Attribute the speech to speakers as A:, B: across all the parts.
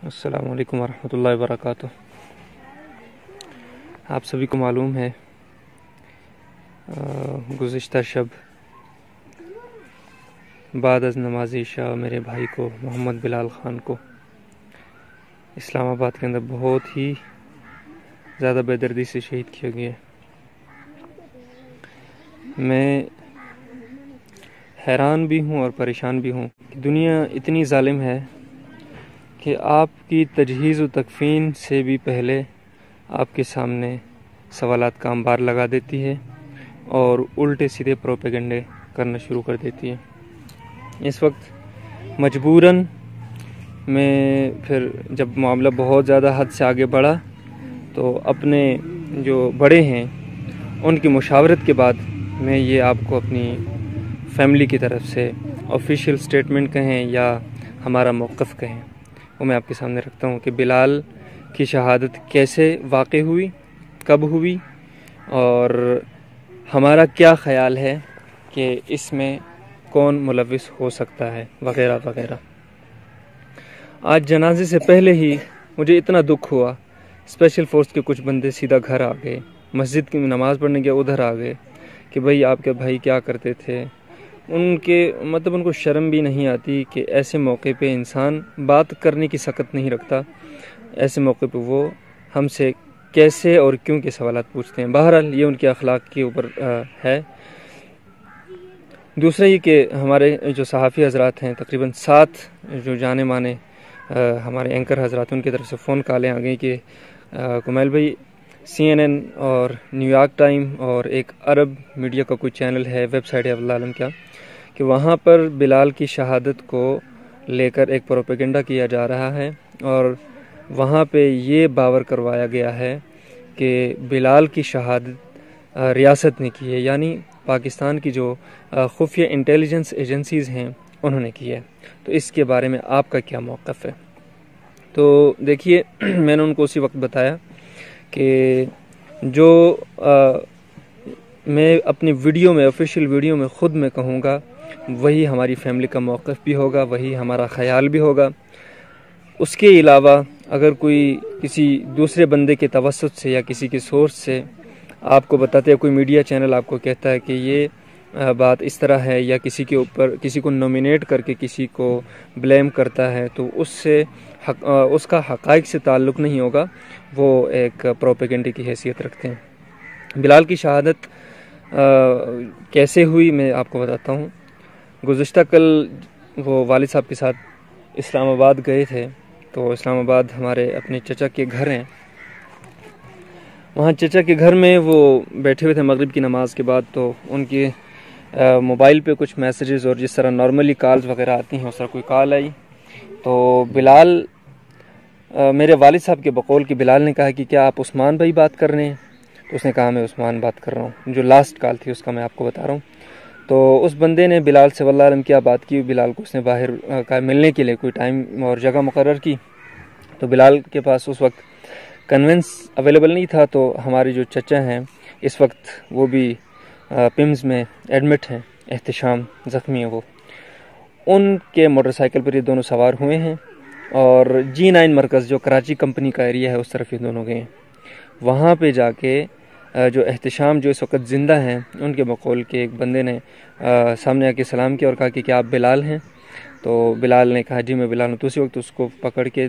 A: السلام علیکم ورحمۃ اللہ وبرکاتہ۔ آپ سبھی کو معلوم ہے گزشتہ شب بعد از نماز عشاء میرے بھائی کو محمد بلال خان کو اسلام آباد کے اندر بہت ہی زیادہ بے دردی سے شہید کیا گیا۔ میں حیران بھی ہوں اور پریشان بھی ہوں کہ دنیا اتنی ظالم ہے کہ آپ کی تجہیز و تکفین سے بھی پہلے آپ کے سامنے سوالات کا انبار لگا دیتی ہے اور الٹے سیدھے پروپیگنڈے کرنا شروع کر دیتی ہے۔ اس وقت مجبوراً میں پھر جب معاملہ بہت زیادہ حد سے آگے بڑھا تو اپنے جو بڑے ہیں ان کی مشاورت کے بعد میں یہ آپ کو اپنی فیملی کی طرف سے آفیشیل سٹیٹمنٹ کہیں یا ہمارا موقف کہیں وہ میں آپ کے سامنے رکھتا ہوں کہ بلال کی شہادت کیسے واقع ہوئی، کب ہوئی اور ہمارا کیا خیال ہے کہ اس میں کون ملوث ہو سکتا ہے وغیرہ وغیرہ۔ آج جنازے سے پہلے ہی مجھے اتنا دکھ ہوا، اسپیشل فورس کے کچھ بندے سیدھا گھر آ گئے، مسجد کی نماز پڑھنے کے ادھر آ گئے کہ بھائی آپ کے بھائی کیا کرتے تھے۔ ان کو شرم بھی نہیں آتی کہ ایسے موقع پہ انسان بات کرنے کی سخت نہیں رکھتا، ایسے موقع پہ وہ ہم سے کیسے اور کیوں کے سوالات پوچھتے ہیں۔ بہرحال یہ ان کے اخلاق کے اوپر ہے۔ دوسرا یہ کہ ہمارے جو صحافی حضرات ہیں تقریباً 7 جو جانے مانے ہمارے اینکر حضرات ان کی طرف سے فون کالیں آ گئیں کہ کمیل بھائی CNN اور نیو یارک ٹائم اور ایک عرب میڈیا کا کوئی چینل ہے، ویب سائٹ ہے اللہ عالم کیا، کہ وہاں پر بلال کی شہادت کو لے کر ایک پروپیگنڈا کیا جا رہا ہے اور وہاں پہ یہ باور کروایا گیا ہے کہ بلال کی شہادت ریاست نے کی ہے، یعنی پاکستان کی جو خفیہ انٹیلیجنس ایجنسیز ہیں انہوں نے کی ہے۔ تو اس کے بارے میں آپ کا کیا موقف ہے؟ تو دیکھیے میں نے ان کو اسی وقت بتایا کہ جو میں اپنی ویڈیو میں آفیشیل ویڈیو میں خود میں کہوں گا وہی ہماری فیملی کا موقف بھی ہوگا، وہی ہمارا خیال بھی ہوگا۔ اس کے علاوہ اگر کوئی کسی دوسرے بندے کے توسط سے یا کسی کے سورس سے آپ کو بتاتے ہیں، کوئی میڈیا چینل آپ کو کہتا ہے کہ یہ بات اس طرح ہے یا کسی کے اوپر کسی کو نومینیٹ کر کے کسی کو بلیم کرتا ہے تو اس کا حقائق سے تعلق نہیں ہوگا، وہ ایک پروپیگنڈے کی حیثیت رکھتے ہیں۔ بلال کی شہادت کیسے ہوئی میں آپ کو بتاتا ہوں۔ گزشتہ کل وہ والد صاحب کے ساتھ اسلام آباد گئے تھے، تو اسلام آباد ہمارے اپنے چچا کے گھر ہیں، وہاں چچا کے گھر میں وہ بیٹھے ہوئے تھے مغرب کی نماز کے بعد، تو ان کے موبائل پہ کچھ میسیجز اور جس طرح نارملی کالز وغیرہ آتی ہیں اس طرح کوئی کال آئی، تو بلال میرے والد صاحب کے بقول کہ بلال نے کہا کہ کیا آپ عثمان بھائی بات کر رہے ہیں؟ تو اس نے کہا میں عثمان بات کر رہا ہوں، جو لاسٹ کال تھی اس کا میں آپ کو بتا رہا ہوں۔ تو اس بندے نے بلال سے واللہ علم کیا بات کی، بلال کو اس نے باہر کا ملنے کے لیے کوئی ٹائم اور جگہ مقرر کی، تو بلال کے پاس اس وقت کنوینس اویلیبل نہیں تھا، تو ہمارے جو چچا ہیں اس وقت وہ بھی پمز میں ایڈمٹ ہیں، احتشام زخمی ہیں، وہ ان کے موٹر سائیکل پر یہ دونوں سوار ہوئے ہیں اور G9 مرکز جو کراچی کمپنی کا ایریا ہے اس طرف یہ دونوں گئے ہیں۔ وہاں پہ جا کے جو احتشام جو اس وقت زندہ ہیں ان کے بقول کے ایک بندے نے سامنے آ کے سلام کیا اور کہا کہ کیا آپ بلال ہیں؟ تو بلال نے کہا جی میں بلال ہوں۔ تو اسی وقت اس کو پکڑ کے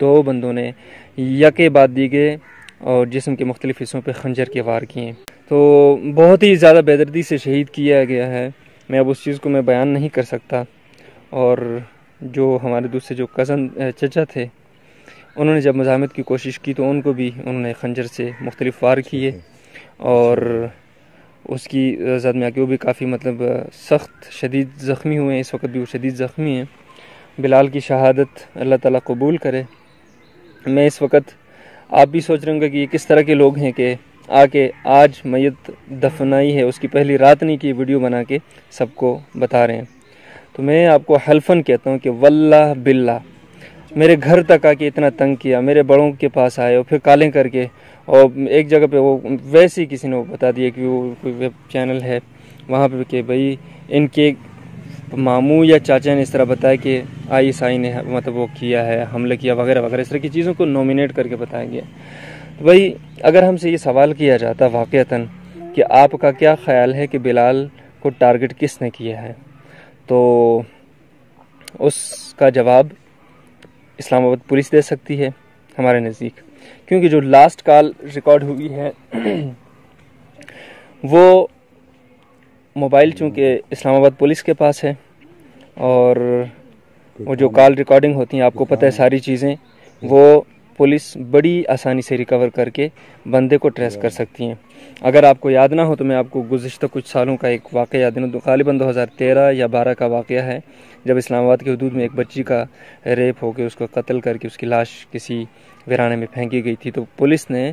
A: 2 بندوں نے یکے بعد دیگے اور جسم کے مختلف حصوں پہ خنجر کے وار کیے، تو بہت ہی زیادہ بے دردی سے شہید کیا گیا ہے۔ میں اب اس چیز کو میں بیان نہیں کر سکتا، اور جو ہمارے دوسرے جو کزن چچا تھے انہوں نے جب مزاحمت کی کوشش کی تو ان کو بھی انہوں نے خنجر سے مختلف وار کیے اور اس کی زد میں آ کے وہ بھی کافی سخت شدید زخمی ہوئے ہیں، اس وقت بھی وہ شدید زخمی ہیں۔ بلال کی شہادت اللہ تعالیٰ قبول کرے۔ میں اس وقت آپ بھی سوچ رہے ہوں گے کہ یہ کس طرح کے لوگ ہیں کہ آ کے آج میت دفنائی ہے اس کی پہلی رات نہیں کی ویڈیو بنا کے سب کو بتا رہے ہیں۔ تو میں آپ کو حلفاً کہتا ہوں کہ واللہ باللہ میرے گھر تک آ کے اتنا تنگ کیا، میرے بڑوں کے پاس آئے اور پھر کالیں کر کے، اور ایک جگہ پہ وہ ویسے ہی کسی نے بتا دیا کہ وہ کوئی ویب چینل ہے وہاں پہ کہ بھائی ان کے ماموں یا چاچا نے اس طرح بتایا کہ ISI نے مطلب وہ کیا ہے، حملہ کیا وغیرہ وغیرہ، اس طرح کی چیزوں کو نومینیٹ کر کے بتایا گیا۔ تو بھائی اگر ہم سے یہ سوال کیا جاتا واقعتاً کہ آپ کا کیا خیال ہے کہ بلال کو ٹارگٹ کس نے کیا ہے، تو اس کا جواب اسلام آباد پولیس دے سکتی ہے ہمارے نزدیک، کیونکہ جو لاسٹ کال ریکارڈ ہوئی ہے وہ موبائل چونکہ اسلام آباد پولیس کے پاس ہے، اور وہ جو کال ریکارڈنگ ہوتی ہیں آپ کو پتہ ہے ساری چیزیں وہ پولیس بڑی آسانی سے ریکور کر کے بندے کو ٹریس کر سکتی ہیں۔ اگر آپ کو یاد نہ ہو تو میں آپ کو گزشتہ کچھ سالوں کا ایک واقعہ یاد دوں، غالباً 2013 یا 12 کا واقعہ ہے، جب اسلام آباد کے حدود میں ایک بچی کا ریپ ہو کے اس کو قتل کر کے اس کی لاش کسی ویرانے میں پھینکی گئی تھی۔ تو پولیس نے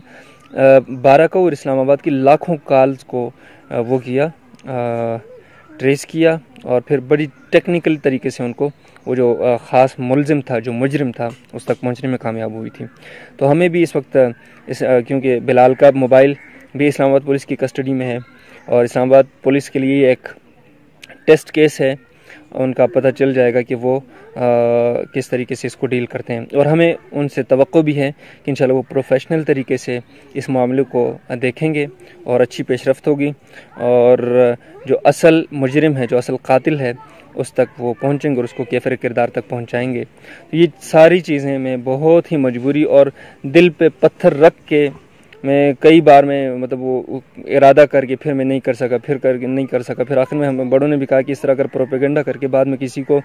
A: 12 کو اور اسلام آباد کی لاکھوں کالز کو وہ کیا، ٹریس کیا، اور پھر بڑی ٹیکنیکل طریقے سے ان کو وہ جو خاص ملزم تھا، جو مجرم تھا، اس تک پہنچنے میں کامیاب ہوئی تھی۔ تو ہمیں بھی اس وقت کیونکہ بلال کا موبائل بھی اسلام آباد پولیس کی کسٹڈی میں ہے، اور اسلام آباد پولیس کے لیے ایک ٹیسٹ کیس ہے، ان کا پتہ چل جائے گا کہ وہ کس طریقے سے اس کو ڈیل کرتے ہیں، اور ہمیں ان سے توقع بھی ہے کہ انشاءاللہ وہ پروفیشنل طریقے سے اس معاملے کو دیکھیں گے اور اچھی پیش رفت ہوگی، اور جو اصل مجرم ہے، جو اصل قاتل ہے، اس تک وہ پہنچیں گے اور اس کو کیفر کردار تک پہنچائیں گے۔ تو یہ ساری چیزیں میں بہت ہی مجبوری اور دل پہ پتھر رکھ کے میں کئی بار میں مطلب وہ ارادہ کر کے پھر میں نہیں کر سکا، پھر آخر میں ہم بڑوں نے بھی کہا کہ اس طرح اگر پروپیگنڈا کر کے بعد میں کسی کو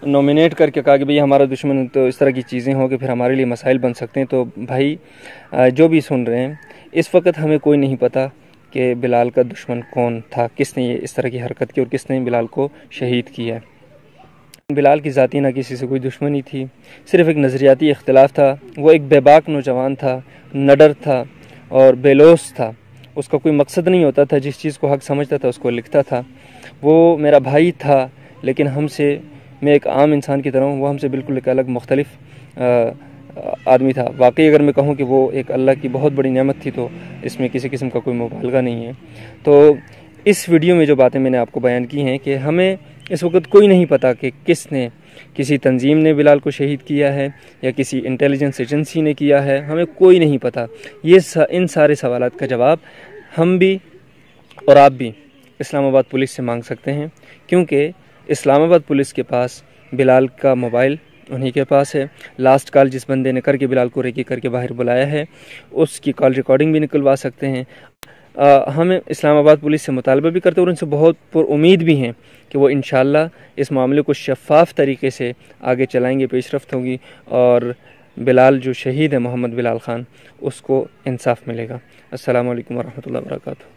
A: نومینیٹ کر کے کہا کہ بھئی ہمارا دشمن، تو اس طرح کی چیزیں ہوں کہ پھر ہمارے لیے مسائل بن سکتے ہیں۔ تو بھائی جو بھی سن رہے ہیں، اس وقت ہمیں کوئی نہیں پتہ کہ بلال کا دشمن کون تھا، کس نے یہ اس طرح کی حرکت کی اور کس نے بلال کو شہید کیا ہے۔ بلال کی ذاتی نہ کسی سے کوئی دشمنی تھی، صرف ایک نظریاتی اختلاف تھا۔ وہ ایک بے باک نوجوان تھا، نڈر تھا اور بے لوث تھا، اس کا کوئی مقصد نہیں ہوتا تھا، جس چیز کو حق سمجھتا تھا اس کو لکھتا تھا۔ وہ میرا بھائی تھا، لیکن میں ایک عام انسان کی طرح ہوں، وہ ہم سے بالکل ایک الگ مختلف آدمی تھا۔ واقعی اگر میں کہوں کہ وہ ایک اللہ کی بہت بڑی نعمت تھی تو اس میں کسی قسم کا کوئی مبالغہ نہیں ہے۔ تو اس ویڈیو میں جو باتیں میں نے آپ کو بیان کی ہیں کہ ہمیں اس وقت کوئی نہیں پتا کہ کسی تنظیم نے بلال کو شہید کیا ہے یا کسی انٹیلیجنس ایجنسی نے کیا ہے، ہمیں کوئی نہیں پتا۔ ان سارے سوالات کا جواب ہم بھی اور آپ بھی اسلام آباد پولیس سے مانگ سکتے ہیں، کیونکہ اسلام آباد پولیس کے پاس بلال کا موبائل انہی کے پاس ہے۔ لاسٹ کال جس بندے نے کر کے بلال کو ریکی کر کے باہر بلایا ہے، اس کی کال ریکارڈنگ بھی نکلوا سکتے ہیں۔ ہم اسلام آباد پولیس سے مطالبہ بھی کرتے ہیں اور ان سے بہت پر امید بھی ہیں کہ وہ انشاءاللہ اس معاملے کو شفاف طریقے سے آگے چلائیں گے، پیش رفت ہوگی، اور بلال جو شہید ہے محمد بلال خان، اس کو انصاف ملے گا۔ السلام علیکم ورحمۃ اللہ وبرکاتہ۔